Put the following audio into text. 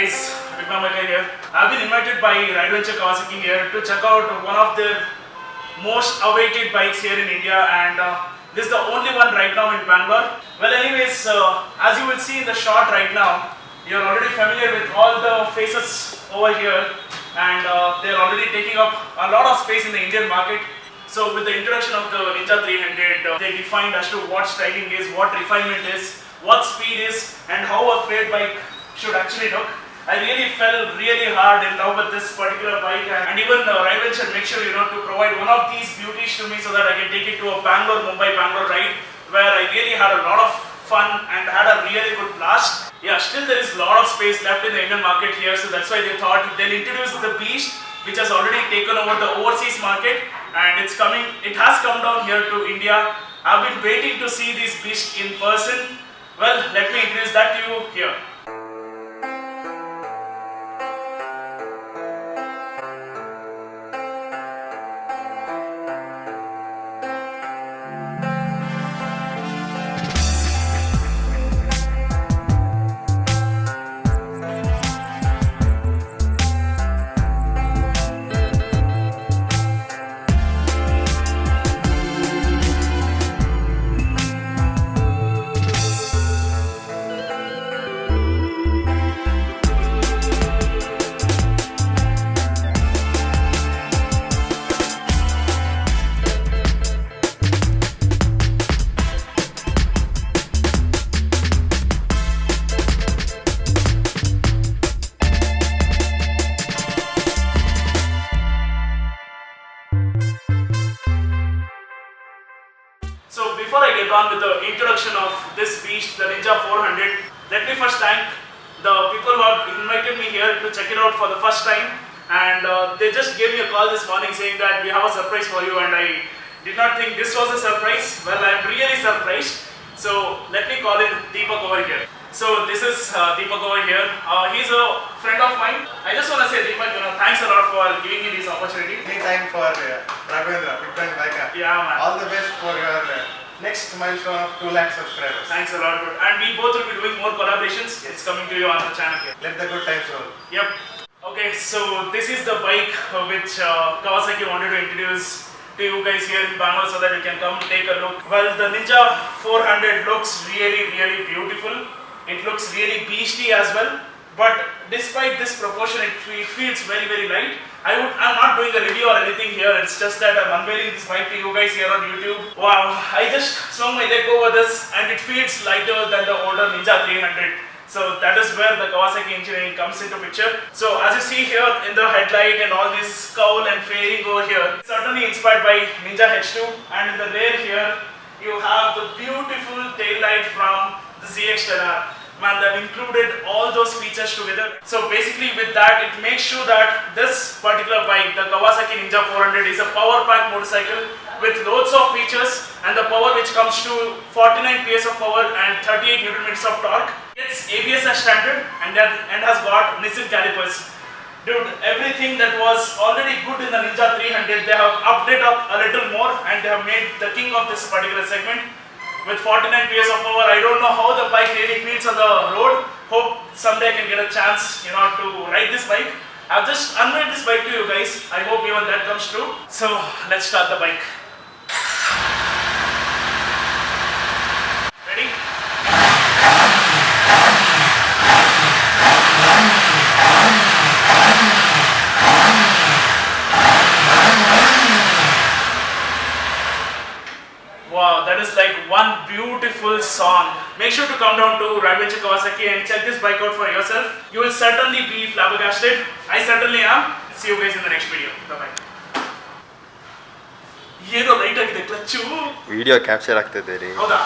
guys, Deepak here. I've been invited by Rideventur Kawasaki here to check out one of their most awaited bikes here in India, and this is the only one right now in Bangalore. Well, anyways, as you will see in the shot right now, you're already familiar with all the faces over here, and they're already taking up a lot of space in the Indian market. So with the introduction of the Ninja 300, they defined as to what styling is, what refinement is, what speed is, and how a freight bike should actually look. I really fell really hard in love with this particular bike, and even Rideventur make sure to provide one of these beauties to me so that I can take it to a Bangalore ride where I really had a lot of fun and had a really good blast. Yeah, still there is a lot of space left in the Indian market here, so that's why they thought they'll introduce the Beast, which has already taken over the overseas market, and it has come down here to India. I've been waiting to see this Beast in person. Well, let me introduce that to you here. So before I get on with the introduction of this beast, the Ninja 400, let me first thank the people who have invited me here to check it out for the first time, and they just gave me a call this morning saying that we have a surprise for you, and I did not think this was a surprise. Well, I'm really surprised. So let me call in Deepak over here. So this is Deepak over here. He's a friend of mine. I just want to say, Deepak, thanks a lot for giving me this opportunity. Anytime for Rideventur, big friend biker. Yeah, man. All the best for your next milestone of 2 lakh subscribers. Thanks a lot, bro. And we both will be doing more collaborations. It's coming to you on the channel here. Let the good times roll. Yep. Okay, so this is the bike which Kawasaki wanted to introduce to you guys here in Bangalore so that you can come take a look. Well, the Ninja 400 looks really beautiful. It looks really beastie as well. But despite this proportion, it feels very light. I'm not doing a review or anything here. It's just that I'm unveiling this bike to you guys here on YouTube. Wow, I just swung my leg over this and it feels lighter than the older Ninja 300. So that is where the Kawasaki engineering comes into picture. So as you see here in the headlight and all this cowl and fairing over here, it's certainly inspired by Ninja H2. And in the rear here, you have the beautiful tail light from the ZX-10R. Man, they've included all those features together. So basically with that, it makes sure that this particular bike, the Kawasaki Ninja 400, is a power pack motorcycle with loads of features, and the power which comes to 49 PS of power and 38 Nm of torque. It's ABS as standard and has got Nissan calipers. Dude, everything that was already good in the Ninja 300, they have upped it up a little more, and they have made the king of this particular segment. With 49 PS of power, I don't know how the bike really feels on the road. Hope someday I can get a chance, to ride this bike. I've just unveiled this bike to you guys. I hope even that comes true. So let's start the bike. Ready? Wow, that is like one beautiful song. Make sure to come down to Rideventur Kawasaki and check this bike out for yourself. You will certainly be flabbergasted. I certainly am. See you guys in the next video. Bye-bye. ಏನೋ light ಆಗಿದೆ clutch. Video capture ಆಗ್ತಿದೆ ರೀ. ಹೌದಾ?